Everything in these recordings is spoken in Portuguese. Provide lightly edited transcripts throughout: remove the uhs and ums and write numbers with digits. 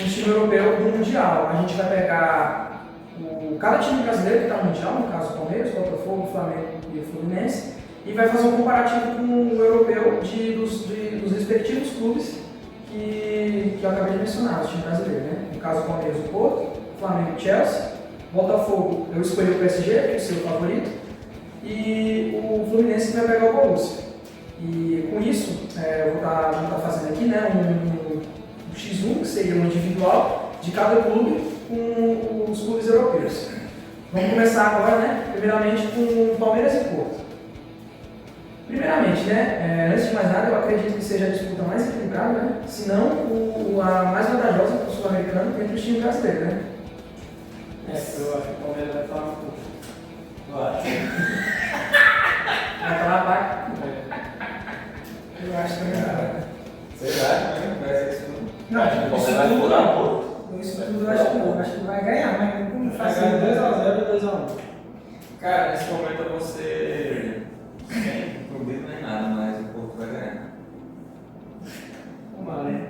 time europeu do Mundial. A gente vai pegar cada time brasileiro que está no Mundial, no caso o Palmeiras, Botafogo, Flamengo e o Fluminense, e vai fazer um comparativo com o europeu dos respectivos clubes que eu acabei de mencionar, o time brasileiro, né? No caso o Palmeiras, o Porto, Flamengo, o Chelsea, Botafogo, eu escolhi o PSG, que é o seu favorito, e o Fluminense que vai pegar o Borussia. E com isso, eu vou estar fazendo aqui, né, um X1, que seria um individual de cada clube com os clubes europeus. Vamos começar agora, né, primeiramente com Palmeiras e Porto. Primeiramente, né, antes de mais nada, eu acredito que seja a disputa mais equilibrada, né, se não a mais vantajosa para o sul-americano entre os times brasileiros, né? Eu acho que o Palmeiras vai estar no curso. Eu acho. Vai falar, vai? Eu acho também vai. Você acha que vai ser isso tudo? Não, Acho que o Palmeiras vai furar, pô. Isso tudo eu acho que não. Acho que vai ganhar, mas não Vai faz ganhar 2x0 e 2x1. Cara, nesse momento eu vou ser sem clubismo nem nada, mas o Porto vai ganhar. Tomara, né?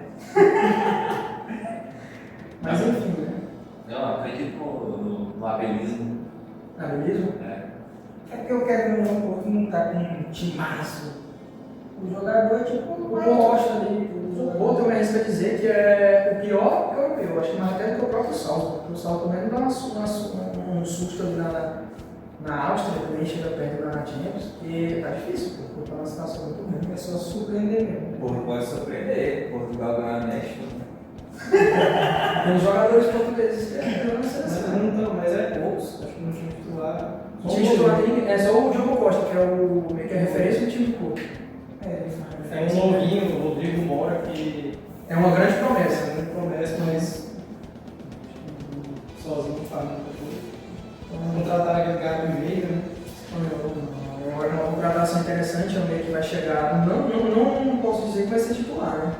Mas enfim, né? Eu acredito no abelismo. Ah, beleza? É. É porque eu quero que o Porto não tá com um timaço. O jogador é tipo o Gosta ali. O Porto eu me arrisco a dizer que é o pior que o europeu. Acho que mais até do que o próprio Salzburg. Porque o Salzburg também não dá um susto ali na Áustria, também chega perto da Champions. E tá difícil, porque o Porto tá numa situação muito ruim. É só surpreender mesmo. O Porto pode surpreender. Portugal ganhar a México. Tem os jogadores portugueses que estão na seleção. Mas é poucos. Acho que no time titular. O time titular é só o Diogo Costa, que é a referência do time do Porto. É um novinho, o Rodrigo Mora, que É uma grande é promessa. uma grande promessa, mas sozinho não faz muita coisa. Vamos contratar aquele cara do meio, né? Agora uma contratação interessante, é um meio que vai chegar. Não posso dizer que vai ser titular, né?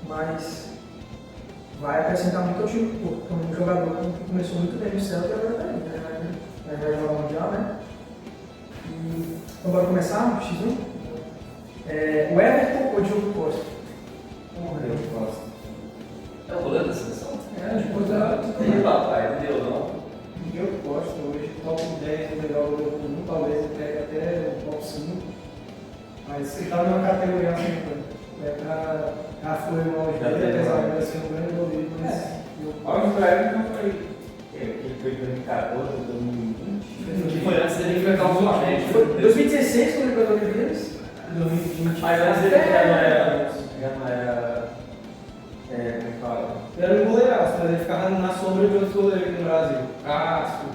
Mas vai acrescentar muito ao time do Porto. Então, um jogador que começou muito bem no Celta e agora tá aí, né? Vai jogar o Mundial, né? Então, bora começar? X1? O Everton ou o Diogo Costa? Eu gosto. É o goleiro da seleção? Diogo Papai, não deu não. Eu gosto hoje, top 10 do melhor do mundo, talvez ele pegue até o top 5. Mas ele tá numa categoria assim, já foi uma hoje, apesar de ser um grande goleiro, mas Olha o Everton foi. Ele foi em 2014, 2020. Que foi antes dele enfrentar o Flamengo. Foi 2016 quando ele pegou o Olimpíadas? 2020. Mas antes ele já não era. Como é que fala? Era um goleiraço, mas ele ficava na sombra de outros goleiros aqui no Brasil. Cássio,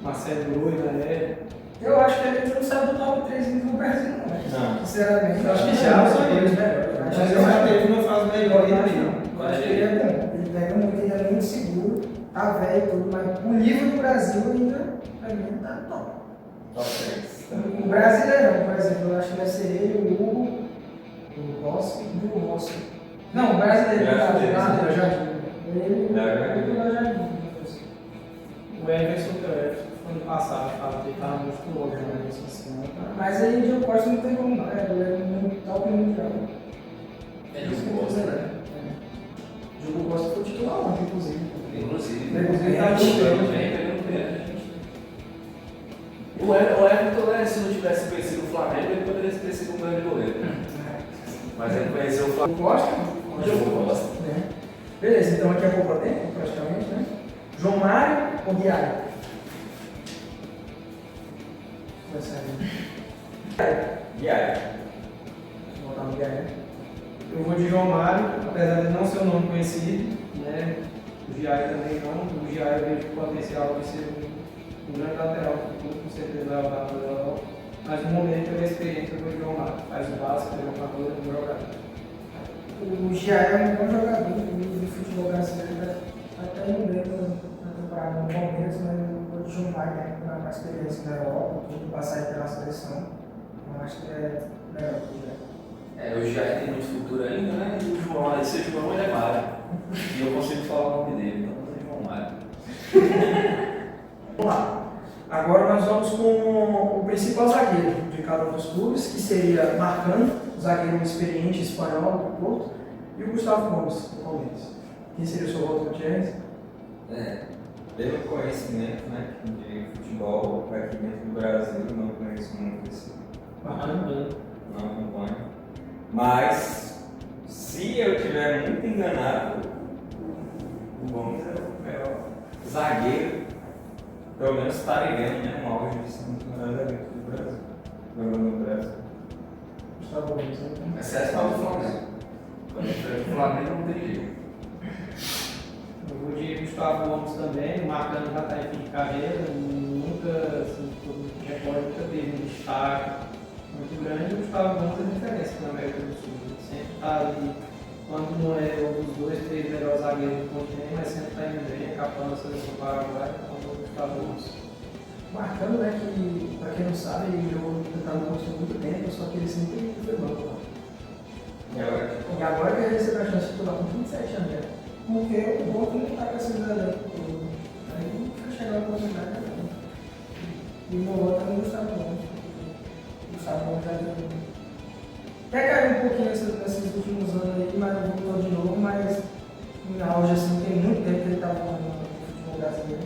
Marcelo Groi, né? Eu acho que ele não saiu do top 3 do Brasil, não. Não. Sinceramente, eu acho que Não, já não, são não. eles melhores. Mas ele já teve uma fase melhor Eu acho ainda. não. Eu acho que ele é bom. Ele pega muito, ele é muito seguro, tá velho e tudo, mas o nível do Brasil ainda, pra mim, tá top. Top 3. O brasileirão, por exemplo, eu acho que vai ser ele, o Hugo, o Rossi e o Rossi. Não, o brasileiro, o Jardim. Ele e o Jardim. O Everson, ano passado, falava que ele estava musculoso, né? Assim, Mas aí o Diogo Costa não tem como não, ele é muito top mundial. Ele não gosta, né? O Diogo Costa foi titular ontem, inclusive. Inclusive. Ele tá jogando bem, pegando pênalti. O Everton, né, se não tivesse conhecido o Flamengo, ele poderia ter sido um grande goleiro. Mas ele conheceu o Flamengo. O Costa? O Diogo Costa. Né? Beleza, então aqui é pouco tempo, praticamente, né? João Mário ou Guiara? Guiara. Vou botar no Guiara. Eu vou de João Mário, apesar de não ser um nome conhecido, né? O Giai também não. O Giai eu vejo o potencial de ser um grande lateral, com certeza vai rodar para o Europa. Mas no momento, pela experiência, eu vou de João Mário. Faz o básico, pega uma coisa, um jogador. O Giaia é um bom jogador do futebol brasileiro, até indo bem na temporada no Palmeiras, mas eu vou de João Mário, né? Com a experiência na Europa, tudo passar pela seleção. Eu acho que é melhor que o Giaia. O Jair tem muito futuro ainda, né? E o João, esse João ele é Mário. E eu consigo falar o nome dele, então eu vou João Mário. Vamos lá. Agora nós vamos com o principal zagueiro de cada um dos clubes, que seria Marcano, zagueiro experiente espanhol do Porto, e o Gustavo Gomes, do Palmeiras. Quem seria o seu voto, Gutierrez? Pelo conhecimento, né, de futebol aqui dentro do Brasil, eu não conheço muito esse, Bacana. não acompanho. Mas, se eu estiver muito enganado, o Gomes é o zagueiro, pelo menos está vivendo, né, um auge de ser um dos melhores zagueiros do Brasil, jogando no Brasil. Gustavo Gomes, né? Exceto para o Flamengo. Quando enfrenta o Flamengo não tem jeito. Eu vou de Gustavo Gomes também, o Marcano já está em fim de carreira, nunca, assim, todo mundo que recorda, nunca teve um destaque muito grande. O Gustavo Gomes é diferença na América do Sul. Ele sempre está ali, quando não é um dos dois, três melhores zagueiros do continente, mas sempre está indo bem, é capitão da seleção paraguaia, então o Gustavo Gomes. Marcando, né, que, pra quem não sabe, ele jogou no Porto muito tempo, só que ele sempre foi banco lá. E agora que ele recebeu a chance de titular com 27 anos, né? Porque o Porto não está com essa galera. Aí nunca chegar a oportunidade, né? E o meu voto é no Gustavo Gomes. O Gustavo Gomes já deu. Até caiu um pouquinho nesses últimos anos aí, mas voltou de novo, mas na auge assim, tem muito tempo que ele estava no futebol brasileiro.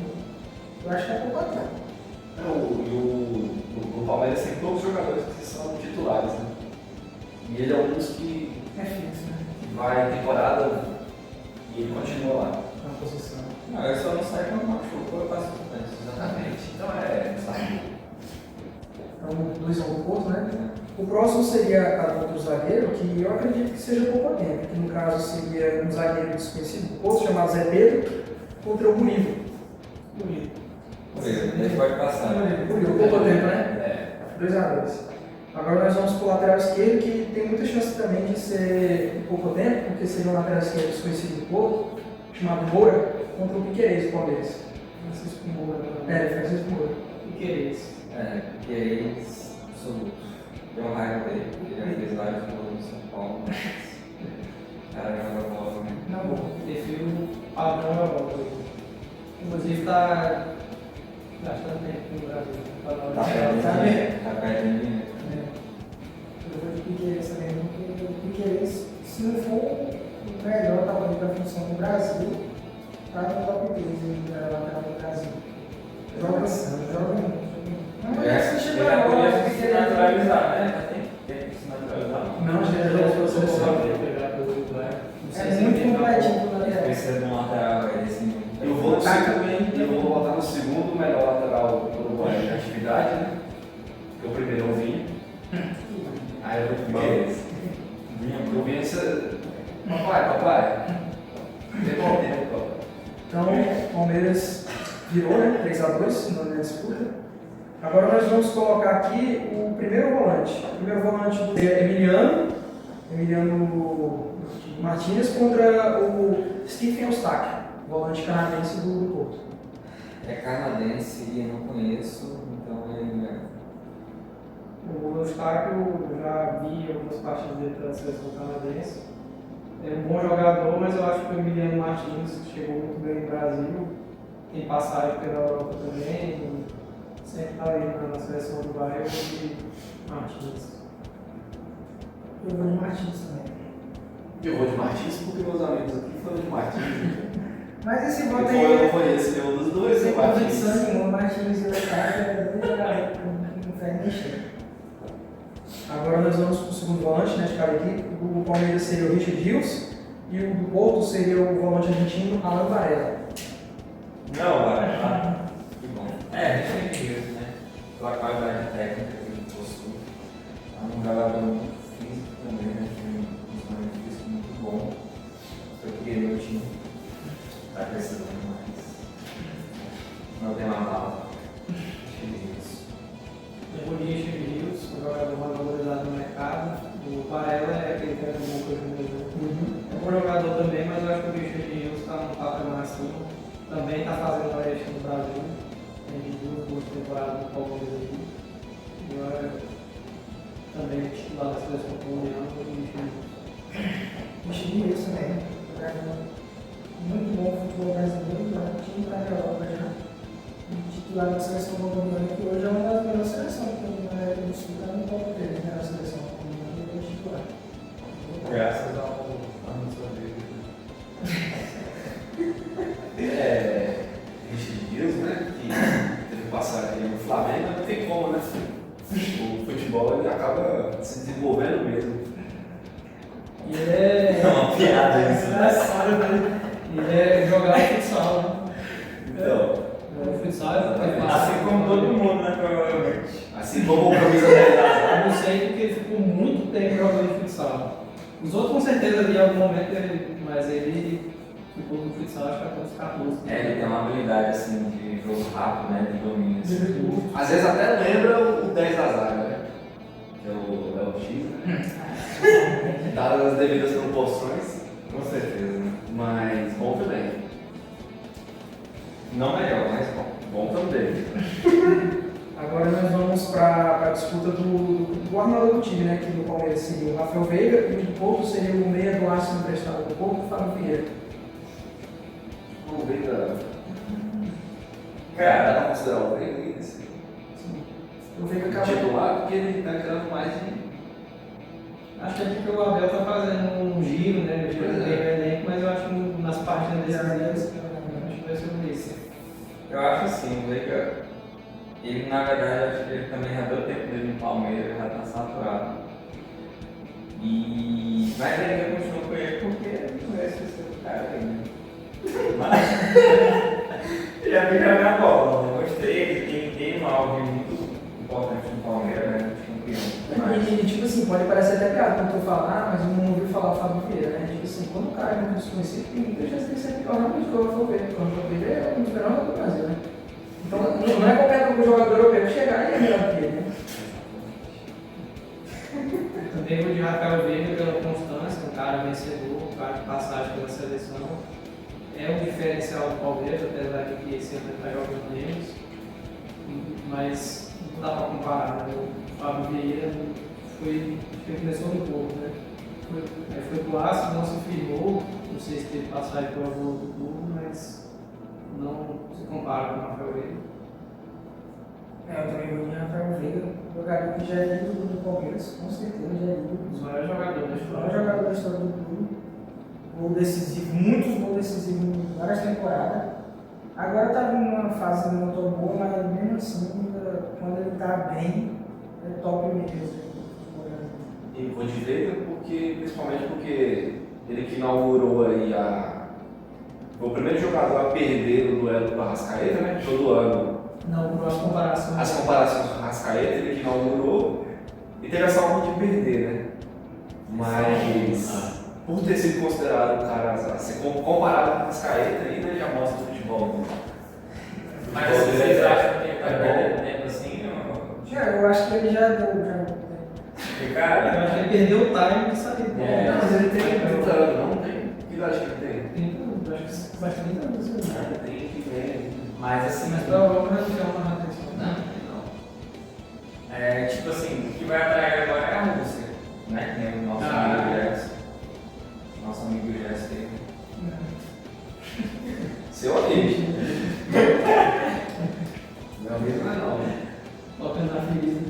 Eu acho que é pouco tempo. O Palmeiras tem poucos jogadores que são titulares, né? E ele é um dos que É fixo, né? vai temporada e ele continua lá. Na posição. Não, eu só não saio quando machucou, eu passo por dentro. Exatamente. Então sabe? Então, 2 ao Porto, né? O próximo seria a outro zagueiro, que eu acredito que seja pouco tempo, que no caso seria um zagueiro desconhecido do Porto, chamado Zé Pedro, contra o Murilo. A gente pode passar. Murilo, pouco tempo, né? É. 2-2. Agora nós vamos para o lateral esquerdo, que tem muita chance também de ser em pouco tempo, porque seria um lateral esquerdo desconhecido do Porto, chamado Moura, contra o Piquerez do Palmeiras. Francisco Moura. Francisco Moura. Piquerez. Piquerez absoluto. Deu uma raiva dele, ele já fez vários gols no São Paulo, mas o cara joga bola, né? Não, prefiro o padrão da volta. Inclusive está gastando tempo no Brasil. Tá perdendo dinheiro. Eu vou de Piquerez também, porque o Piquerez, se não for o melhor talvez da função do Brasil, está no top 3 da lateral do Brasil. Joga muito. Não Ele já podia se naturalizar, né? Tem que se naturalizar. Não, acho que ele já foi seleção. É muito completinho na lateral. Precisa de um lateral desse nível. Eu vou botar no segundo melhor lateral do Uruguai de atividade, né? Porque o primeiro é o Vinha. Aí eu vou pro Piquerez. O Vinha disse, papai. Tem bom tempo, papai. Então, o Palmeiras virou, né? 3-2 na disputa. Agora nós vamos colocar aqui o primeiro volante. O primeiro volante é Emiliano Martínez contra o Stephen Eustáquio, volante canadense do Porto. É canadense e eu não conheço, então ele é. O Eustáquio, eu já vi algumas partidas dele pela seleção canadense. É um bom jogador, mas eu acho que o Emiliano Martins chegou muito bem no Brasil. Tem passagem pela Europa também. Sempre está ali na seleção do Bahia, eu vou de Martins. Eu vou de Martins também. Eu vou de Martins porque meus amigos aqui foram de Martins. Mas esse Então voto eu aí, não conheço nenhum dos dois, sem é Martins. convicção nenhuma, Martins e Eustáquio não faz nem cheiro. Agora nós vamos para o segundo volante, né, de cada equipe. O Palmeiras seria o Richard Rios e o do Porto seria o volante argentino Alan Varela. Não, vai. Que bom. A gente tem que né? Pela qualidade técnica que ele possui. É um jogador muito físico também, né? Tem um posicionamento físico muito bom. Eu queria meu time. Tá precisando mais. Não tem uma bala. Eu vou de Richard Rios, um jogador mais valorizado no mercado. O Varela é aquele que é do Boca Juniors. É um bom jogador também, mas eu acho que o Richard Rios está num patamar acima. Também está fazendo oeste no Brasil. Tem 2 boas temporadas no Palmeiras aí. E agora também é titular da seleção colombiana. Richard Rios também. Muito bom futebol brasileiro, já time para a Europa já. Titular da seleção colombiana, que hoje é uma das melhores seleções, porque na América do Sul está no top 3, né? A seleção colombiana é titular. Graças ao anúncio dele. passar aqui no Flamengo, mas não tem como, né? O futebol ele acaba se desenvolvendo mesmo. E ele é. É uma piada isso. Engraçado, né? Ele é jogar futsal, né? Então, O futsal é Assim como todo mundo, né? Provavelmente. assim como o camisa 10 da Eu não sei porque ele ficou muito tempo jogando futsal. Os outros com certeza ali em algum momento, mas ele ficou no futsal acho que até uns 14. É, ele tem uma habilidade assim de jogo rápido, né? De domínio. Assim. às vezes até lembra o 10 da zaga, né? Que é o X, né? Dadas as devidas proporções, Com certeza, né? mas bom também. Não melhor, mas bom. Bom também. Agora nós vamos para a disputa do armador do time, né? Que do Palmeiras seria o Rafael Veiga e o do Porto seria o meia do Arsenal emprestado do Porto, o Fábio Vieira. Vamos ver da. Cara, Dá pra considerar o Veiga esse O Veiga acaba. titular porque ele tá querendo mais de. Acho que é porque o Abel tá fazendo um giro, né? Giro Pois é. bem o elenco, mas eu acho que nas partidas decisivas, acho que vai ser o isso. eu acho assim, o Veiga, ele na verdade, acho que ele também já deu tempo dele no Palmeiras, ele já tá saturado. Mas ele ainda continua com ele porque ele não vai ser o cara aí, né? Mas já vi jogar bola, né? Gostei, ele tem um auge muito importante no Palmeiras, né? Campeão. E tipo assim, pode parecer até piada quando eu falar, mas eu não ouvi falar o Fábio Vieira, né? Tipo assim, quando o cara é muito desconhecido, tem muita chance de ser pior realmente que o Rafael Veiga. Porque o Rafael Veiga é um dos melhores do Brasil, né? Então não é qualquer jogador europeu chegar e é melhor que ele, né? Também vou de Rafael Veiga pela constância, um cara vencedor, um cara de passagem pela seleção. É um diferencial do Palmeiras, apesar de que esse ano ele está jogando menos. Mas não dá para comparar, né? O Fábio Vieira foi, acho que ele começou no Porto, né? Foi pro Arsenal, não se firmou, não sei se teve passagem pelo outro clube, mas não se compara com o Rafael Veiga. Eu também vou de Rafael Veiga, jogador que já é ídolo do Palmeiras, com certeza já é ídolo. Os maiores jogadores da O história. maior jogador da história do clube. Gol decisivo, muitos gols decisivos em várias temporadas. Agora está vindo uma fase não tão boa, mas mesmo assim, quando ele está bem, é top mesmo. E vou de Veiga principalmente porque ele que inaugurou aí foi o primeiro jogador a perder o duelo com a Arrascaeta, né? Todo ano. Não, por as comparações. As comparações com a Arrascaeta, ele que inaugurou e teve essa honra de perder, né? Mas por ter sido considerado um cara a ser comparado com a Arrascaeta, ainda ele já mostra o futebol. Mas Futebol dele vocês é- acham que ele tá é bom. perdendo tempo assim? Eu acho que ele já deu. Porque, Eu cara, acho que ele perdeu o time de sair. É. Não, mas ele tem 30 anos, não tem? Que idade que ele tem? 30 anos, acho que mais 30 anos. Né? Ele tem que ver. mas assim. Mas pra Europa não chama mais atenção. Não. É, tipo assim, o que vai atrair agora é a Rússia, né? Que nem o nosso amigo Gerson. Nosso amigo Gerson aí. Seu amigo. Meu amigo não é não. Toca na ferida.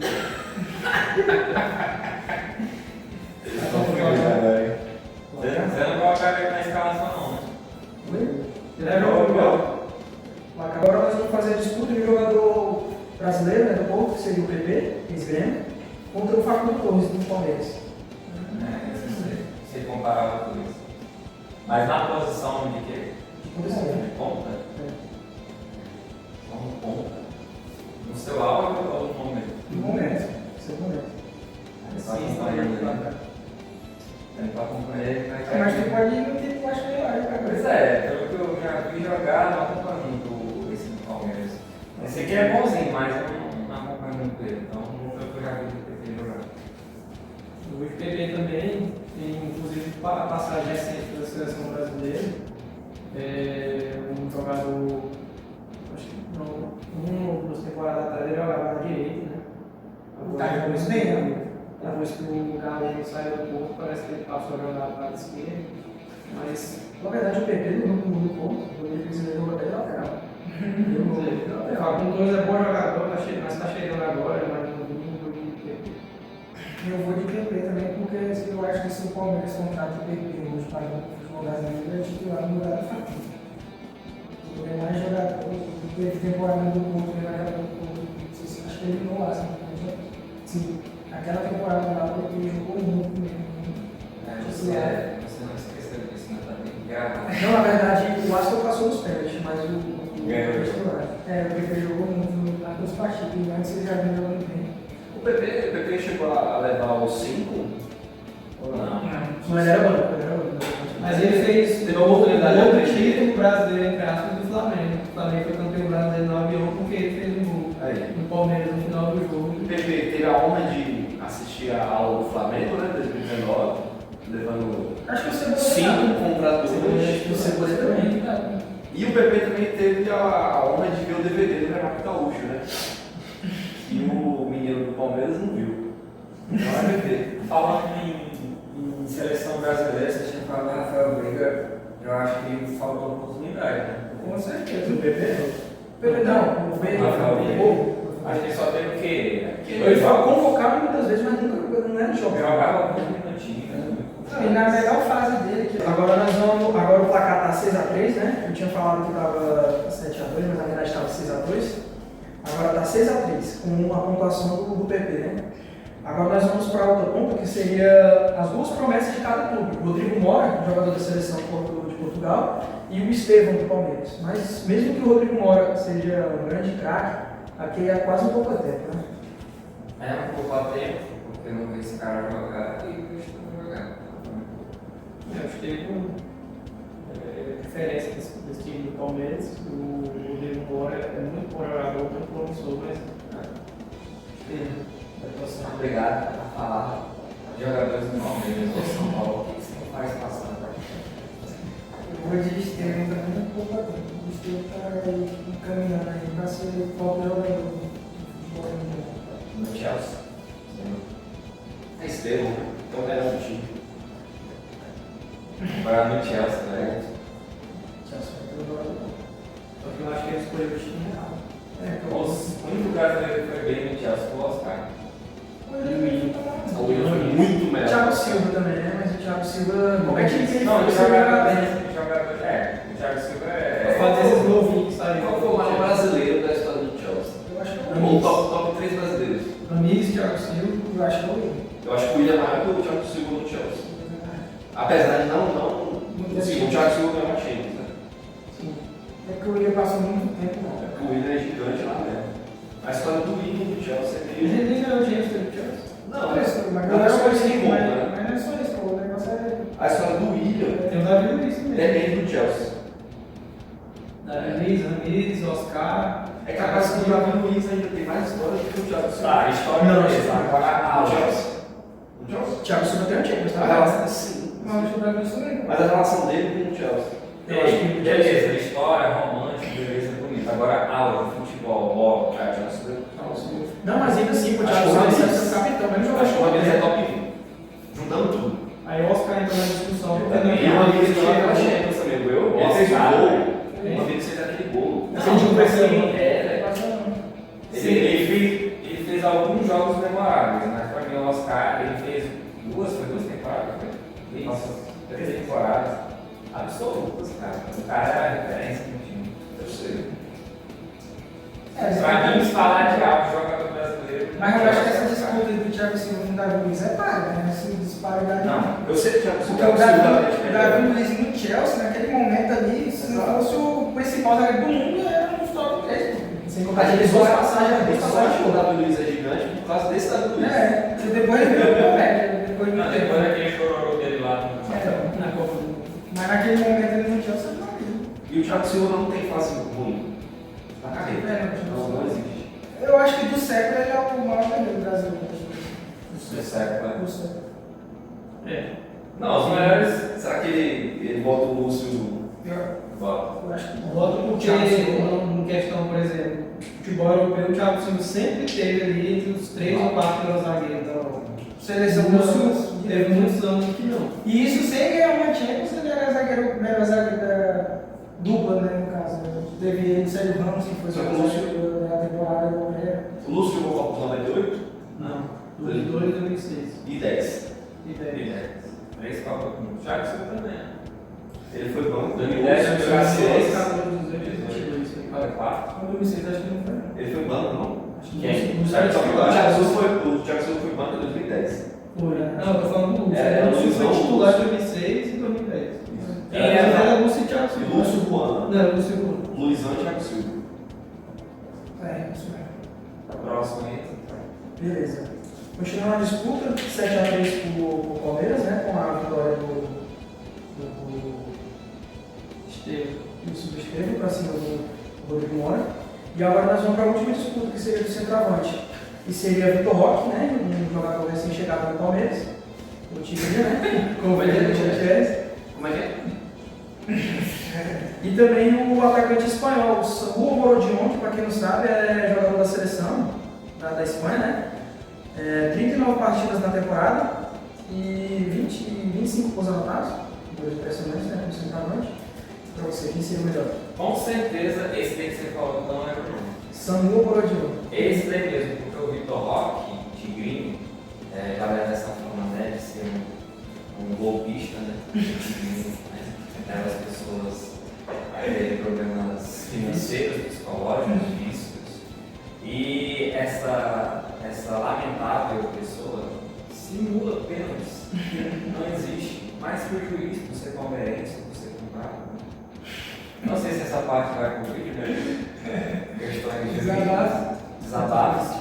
Você não colocar ele na escalação, não, né? Ele é jogador. Agora nós vamos fazer a disputa de jogador brasileiro, né, do Porto, que seria o PP, ex-Grêmio, contra o Facundo Torres, do Palmeiras. Se comparar com isso. Mas na posição de quê? De ponta? Como ponta? No seu auge ou no momento? No momento. Seu momento. Sim, ele tá acompanhando ele, vai cair. Mas tu pode ir no tempo que eu acho melhor, cara. Pois é, pelo que eu já vi jogar, não acompanho muito esse do Palmeiras. Esse aqui é bonzinho, mas eu não acompanho muito ele, então não foi o que eu já vi que eu prefiro jogar. O PP também tem, inclusive, passagem recente pela seleção brasileira. É um jogador, acho que não, uma ou duas temporadas atrás ele jogava na direita, né? Tá jogando bem, né? Depois que o Galo saiu do Porto, parece que ele passou a jogar para a esquerda. Mas, Na verdade, o PP no Porto, ele fez ele jogar até de lateral. o Facundo Torres é bom jogador, mas está chegando agora, mas não vindo do PP. Eu vou de PP também, porque eu acho que se o Palmeiras contrata o PP hoje para o futebol brasileiro, ele é titular no lugar do Facundo. Ele é mais jogador, porque de temporada do Porto, ele vai jogar Aquela temporada lá, ele jogou muito mesmo. Você não esqueceu disso, né? Tá bem gravado. Não, na verdade, o Aston passou nos pênaltis, mas o Ganhou. titular. O PP jogou muito nas duas partidas, e antes ele já vinha jogando bem. O PP chegou a levar os 5? Ou não? Não, ele era banco. Mas ele fez Teve a oportunidade outro de título brasileiro, entre aspas, do Flamengo. O Flamengo foi campeão brasileiro no avião porque ele fez um gol Aí. no Palmeiras no final do jogo. O PP teve a honra de assistir a aula do Flamengo, né, 2019, levando Acho que o Cebola 5 contra Acho 2. que o Cebola também. E o PP também teve a honra de ver o DVD do Renato Gaúcho, né? E o menino do Palmeiras não viu. Então é PP. Falando em seleção brasileira, você tinha falado da Rafael Veiga, eu acho que faltou oportunidade, né? Com certeza. Do PP? Não, o Veiga. Rafael Veiga. O Acho que só teve o quê? Ele foi convocado muitas vezes, mas nunca não era jogar. Jogava alguns minutinhos, né? E na melhor fase dele. Agora o placar tá 6x3, né? Eu tinha falado que tava 7x2, mas na verdade estava 6x2. Agora tá 6x3, com a pontuação do PP, né? Agora nós vamos para outra ponta, que seria as duas promessas de cada clube. O Rodrigo Mora, jogador da seleção de Portugal, e o Estevão do Palmeiras. Mas mesmo que o Rodrigo Mora seja um grande craque, aqui é quase um pouco tempo, né? É um pouco a tempo, porque eu não vi esse cara jogar e eu estou jogando. Eu acho que teve uma diferença desse time do Palmeiras. O Rodrigo Mora é muito bom jogador, muito promissor, mas Obrigado por falar. Jogadores do Palmeiras ou São Paulo, o que você não faz passando? O de Estevão também é um pouco tempo. O Estevão está caminhando aí para ser o top jogador do futebol mundial. No Chelsea. É Estevão, né? Então era um time. Agora no Chelsea, né? Chelsea é um jogador. só que eu acho que ele escolheu o time errado. O único brasileiro que foi bem no Chelsea foi o Oscar. O Willian foi muito O melhor. Thiago Silva também, né? Mas o Thiago Silva. Como é que ele Não, o foi jogar bem? jogador. O Thiago Silva Pra fazer esses novinhos que saíram. Qual foi o maior brasileiro da história do Chelsea? Eu acho que é Ou o top 3 brasileiros? Ramires, Thiago Silva. Eu acho que é o Willian. Eu acho que o Willian é maior que o Thiago Silva no Chelsea. Apesar de não. Sim, o Thiago Silva ganhou uma Champions, né? Sim. É que o Willian passou muito tempo É lá. porque o Willian é gigante lá mesmo. A história do Willian do Chelsea é Ele meio. nem ganhou o James pelo Chelsea. Não, Isso, mas não é só isso que conta, né? Mas não é só isso, pô. O negócio é. A história do Willian Tem o Davi Luiz também. depende do Chelsea. Davi Luiz, Ramires, Oscar. É capaz que o Davi Luiz ainda tem mais história do que o Thiago Silva. Ah, história Não, mesmo. isso. Agora O Chelsea. O Chelsea? O Thiago Silva tem um Champions, A tá? relação, sim. Não, acho que o Thiago Silva também. Mas a relação dele com o Chelsea. Eu acho que o Beleza, história, romântica, beleza, bonita. Agora, aula, futebol, bola, Ah, Thiago Silva. Não, mas ainda assim, o Acho Thiago que o Silva Ramires- deve ser o capitão, mas não Acho que o Ramires é joga. top 20. Juntando tudo. Aí o Oscar entrou na discussão. porque também. E o Ramires ganhou aquela Champions também, ganhou? Ele fez o Oscar, gol. né? O Ramires fez aquele gol. Não, tipo assim, É, Ele fez alguns jogos memoráveis, mas para mim o Oscar, ele fez duas temporadas, foi? Nossa, 3 temporadas absolutas, cara. O cara era a referência no time. eu sei. Pra mim, falar de algo jogador brasileiro. Mas eu acho que essa disputa do Thiago Silva com o Davi Luiz é paga, né? Essa disparidade. Não, Eu sei que o Thiago Porque Silva o é Davi Luiz no Chelsea, naquele momento ali, se não fosse o principal zagueiro do mundo, era um top 3. Sem contar aqueles duas passagens ali, Só acho que o Davi Luiz é gigante por causa desse Davi Luiz. É, que depois ele virou comédia. Depois não, depois daquele chororô dele lá no na Copa do Mundo. Mas naquele momento ele não tinha o seu nome. E o Thiago Silva não tem fase ruim na carreira. Não existe. Eu acho que do século ele é o maior zagueiro do Brasil. Do século. Do século. É. Não, os melhores. Será que ele bota o Lúcio? Bota. Eu acho que não. Voto porque, Thiago Silva. em questão, por exemplo, futebol europeu, o Thiago Silva sempre teve ali entre os 3 ou 4 melhores zagueiros da Europa. Seleção Lúcio teve muitos anos que não. E isso sem ganhar uma Champions, ele era zagueiro, melhor zagueiro da dupla, né, no caso. Teve ele, Sérgio Ramos, que foi Só que o o Lúcio- zagueiro da temporada europeia. O Lúcio jogou Copa dos 98 Não. 2002 e 2006. e 10. E 10. 3 Copas do Mundo. Thiago Silva também. Ele foi banco. 2010, 2006. 14, 18, 22. Olha, 4. Quando 2006 acho que não foi, não. Ele foi banco, não? Quem? Os O Thiago titulares. O Thiago Silva foi banco em 2010. Foi, né? Não, eu tô falando do Lúcio. É, O Lúcio foi Lúcio. titular em 2006 e 2010. Quem era? Era Lúcio e Thiago E Silva. Lúcio Juan, Não, era Lúcio Juan. Luizão e Thiago Silva. É, isso mesmo. Próximo aí. Beleza. Continuando a disputa, 7x3 pro Palmeiras, né? Com a vitória do Estevo para cima do Rodrigo Moura. E agora nós vamos para a última disputa, que seria do centroavante. E seria Vitor Roque, né? Um jogador recém-chegado no Palmeiras. O Tigre, né? Como vai dizer, Como é que é? E também o atacante espanhol, o Samuel Morodion, que para quem não sabe é jogador da seleção da Espanha, né? 39 partidas na temporada e 25 gols anotados. Dois impressionantes, né? Como centroavante. Para você, quem seria o melhor? Com certeza, esse daí que você falou não é o nome. Samuel Morodion. Esse daí mesmo, porque o Vitor Roque, Tigrinho, já leva essa forma, né, de ser um golpista, né? Tigrinho, né? Leva as pessoas a terem problemas financeiros, psicológicos, físicos. E essa lamentável pessoa simula pênaltis. Não existe mais prejuízo por ser palmeirense, por ser comprado. Não sei se essa parte vai pro vídeo, né? Questões de desabafos.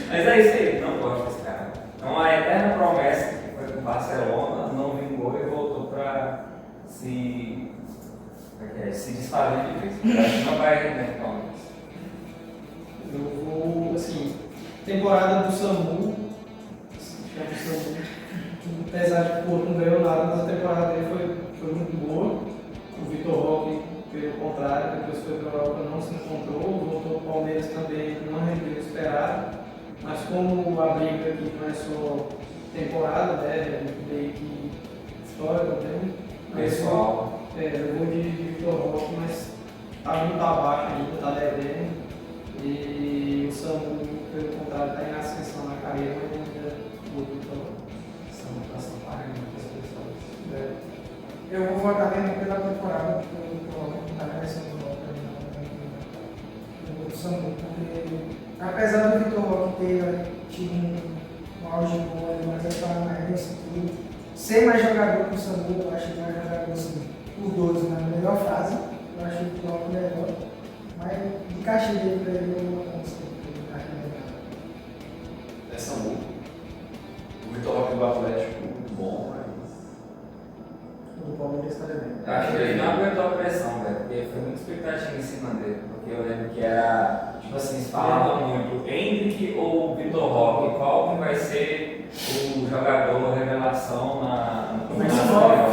Mas é isso aí, não gosto desse cara. Então a eterna promessa que foi com o Barcelona não vingou e voltou para se desfazer de vez. Eu acho que não vai render Palmeiras. Eu vou, assim, temporada do Samu, apesar de pô, não ganhou nada, mas a temporada dele foi muito boa. O Vitor Roque, pelo contrário, depois foi para a Europa, não se encontrou, voltou para o Palmeiras também, não rendeu o esperado. Mas como a briga aqui não é só temporada, né, meio que história também. Pessoal. Eu vou de Vitor Roque, mas está muito abaixo ainda, está devendo. E o Samu, pelo contrário, está em ascensão na carreira, mas ainda vou de Vitor Roque. Samu está São Paulo, muitas pessoas. Eu vou votar mesmo pela temporada, porque o Vitor Roque não está merecendo o voto para mim. Eu vou do Samu, porque apesar do Vitor Roque ter tido um auge bom ali, mas é paranaense e tudo, ser mais jogador que o Samu, eu acho que mais jogador assim, os dois na melhor fase, eu acho que o Vitor Roque melhor, mas de caixa dele para ele eu não consigo, porque o caixa melhor. É Samu. O Vitor Roque do Atlético, muito bom, mas. O do Palmeiras está devendo. Eu acho que ele não aguentou a pressão, velho, porque foi muita expectativa em cima dele. Porque eu lembro que era, tipo assim, se falava muito Endrick ou Vitor Roque, qual que vai ser o jogador revelação O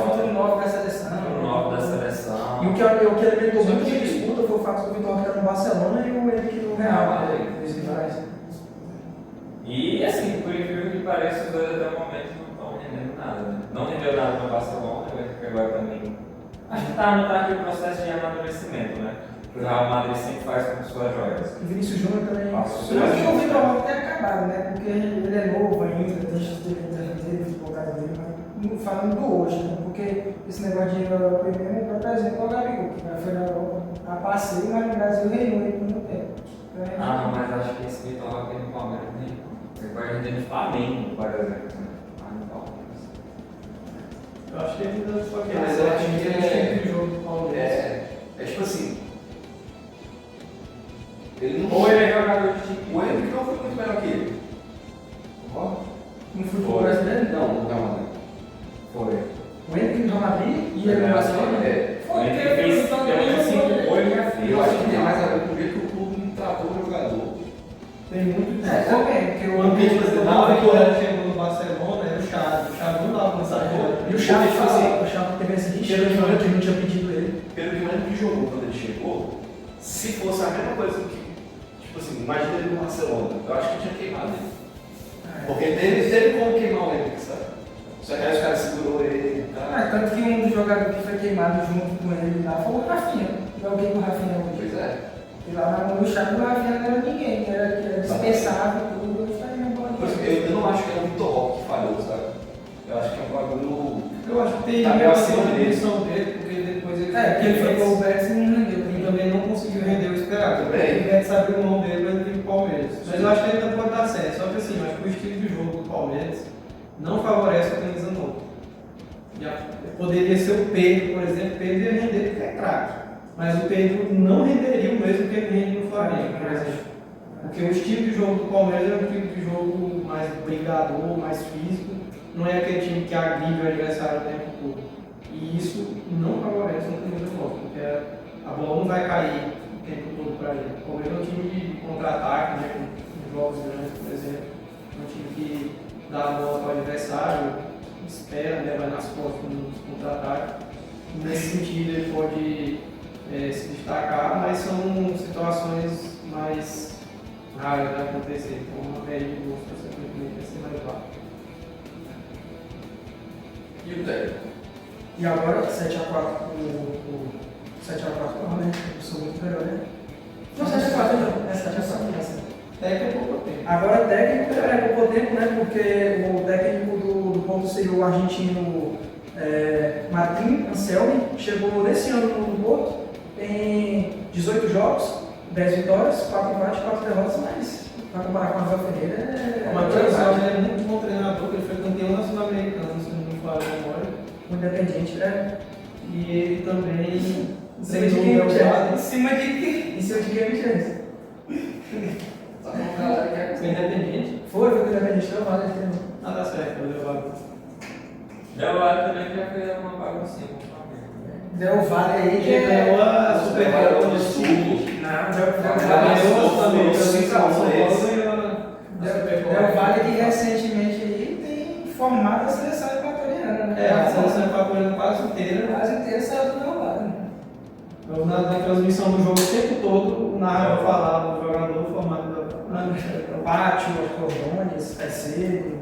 futuro 9 da seleção. no nove da seleção. E o que alimentou muito de disputa foi o fato do Vitor Roque estar no Barcelona e o Henrique no Real. E assim, por incrível que pareça, os dois até o momento não estão rendendo nada, né? Não rendeu nada no Barcelona, o Henrique agora também. Acho que está naquele processo de amadurecimento, né? Que o Real Madrid sempre faz com suas joias. O Vinícius Júnior também. Passou. Eu acho que o Vitor Roque tem acabado, né? Porque ele é novo ainda, deixa de ter dele, colocado dele, mas falando do hoje, né? Porque esse negócio de ir na Europa mesmo, por exemplo, é o Gabigol, que foi na Europa a passeio, mas no Brasil reinou ele por muito tempo. Ah, não, mas acho que esse Vitor Roque no Palmeiras nem. Ele vai render no Flamengo, por exemplo. Ah, no Palmeiras. Eu acho que ele ainda só que Mas eu acho que ele é- o jogo do Palmeiras. É tipo assim. Ele não. Ou ele é jogador de time. O Henrique não foi muito melhor que ele. Concorda? No futebol brasileiro? Não, não, não. Foi. O Henrique no Real Madrid e ele no Barcelona? É. Foi, Ele porque fez ele foi pelo menos 5 gols e já fez. Eu acho que tem mais a ver com o jeito que o clube tratou o jogador. Tem muito disso também, porque o Porque, tipo assim, na hora que o Vitor Léo chegou no Barcelona, era o Xavi não dava pra sair. E o Chaves Tipo assim, o Chaves teve esse risco, que não tinha pedido ele. Pelo que o Henrique jogou quando ele chegou, se fosse a mesma coisa que. Tipo assim, imagina ele no Barcelona. Eu acho que tinha queimado ele. Porque teve como queimar o Henrique, sabe? Só que aí os caras segurou ele. Tá? Tanto que um dos jogadores que foi queimado junto com ele lá foi o Rafinha. Joguei com o Rafinha hoje. Pois é. E lá na mão do Chaves o Rafinha não era ninguém, que era dispensável e tudo. Eu falei, não pode. Eu não acho que é o Vitor Roque que falhou, sabe? Eu acho que é um bagulho. Eu acho que tem Tá meio acima dele. condição dele, porque depois ele Porque ele foi fez, com o Betis e não rendeu. e também não conseguiu render o esperado. Também, o Betis abriu mão dele para ele vir pro Palmeiras. Mas eu acho que ele ainda pode dar certo. Só que assim, eu acho que o estilo de jogo do Palmeiras não favorece o camisa nova. Poderia ser o Pedro, por exemplo. O Pedro ia render porque é craque. Mas o Pedro não renderia o mesmo que ele rende no Flamengo, por exemplo. Porque o estilo de jogo do Palmeiras é um tipo de jogo mais brigador, mais físico. Não é aquele time que agride o adversário o tempo todo. E isso não favorece o camisa nova, porque a bola não vai cair o tempo todo para ele. O Palmeiras é um time de contra-ataque, né, com jogos grandes, por exemplo. É um time que dá a bola para o adversário, espera, né, vai nas costas nos contra-ataques. Nesse sentido, ele pode se destacar, mas são situações mais raras de acontecer. Então, uma média de gols, consequentemente, vai ser mais baixo. E o técnico? E agora 7x4 o 7x4 não, né? Eu sou muito melhor, né? Não, 7x4 não. É 7x4. Técnico é pouco tempo. Agora técnico é pouco tempo, né? Porque o técnico do Porto seria o argentino Martín Anselmi, chegou nesse ano no Porto, tem 18 jogos, 10 vitórias, 4 empates, 4 derrotas, mas para comparar com a Rafael Ferreira O Matheus Alves é muito bom treinador, ele foi campeão na Sul-Americana, se não me falha a memória. independente, né? E ele também Em cima de quem, treinou o Michel? Belgrado. Em cima de quem? Em cima de quem, Michel? Só tem uma galera que é Foi independente. Foi com o independente, não vale, entendeu? Ah, tá certo, foi levado. Del Valle também já fez uma baguncinha com o Flamengo. Del Valle aí que Ele ganhou a Super Supercopa do do Sul. Sul. Não, Del Ganhou também, Sul, São Paulo esse. ganhou a Supercopa. Del Valle que recentemente aí tem formado a seleção equatoriana, né? É, a seleção equatoriana quase inteira. Quase inteira saiu do Del Valle. Na transmissão do jogo o tempo todo, o narrador falava do jogador formado do Pátio, Cordones, Caicedo,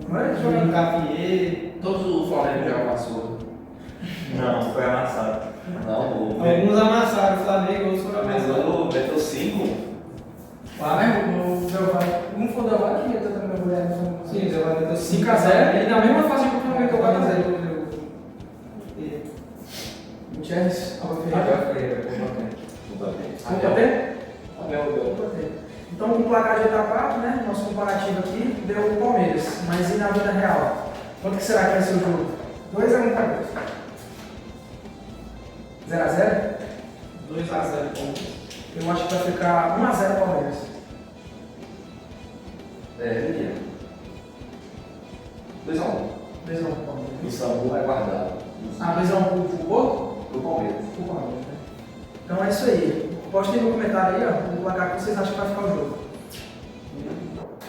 vários Juninho jogadores. Capier. Todos o Flamengo já passou. Não, foi amassado. Não, o Alguns amassaram o Flamengo, outros foram mas amassados. o meteu 5. O Del Valle, não foi o Del Valle que meteu também a mulher, não foi? Sim, o Del Valle meteu 5x0 e na mesma fase que o Flamengo meteu 4x0. Gutierrez, Abel Ferreira. Abel Ferreira, completamente. Vamos bater? Abel. Vamos bater. Então, com o placar de 8x4, né? Nosso comparativo aqui deu o Palmeiras. Mas e na vida real? Quanto que será que vai ser o jogo? 2 a 1 para 2. 0x0? 2x0 Palmeiras. Eu acho que vai ficar 1x0 Palmeiras. Menino. 2x1. 2x1 Palmeiras. O Istambul é guardado. 2x1 pro Porto? Pro Palmeiras. Pro Palmeiras, né? Então é isso aí. Postem no comentário aí, ó, o placar que vocês acham que vai ficar o jogo.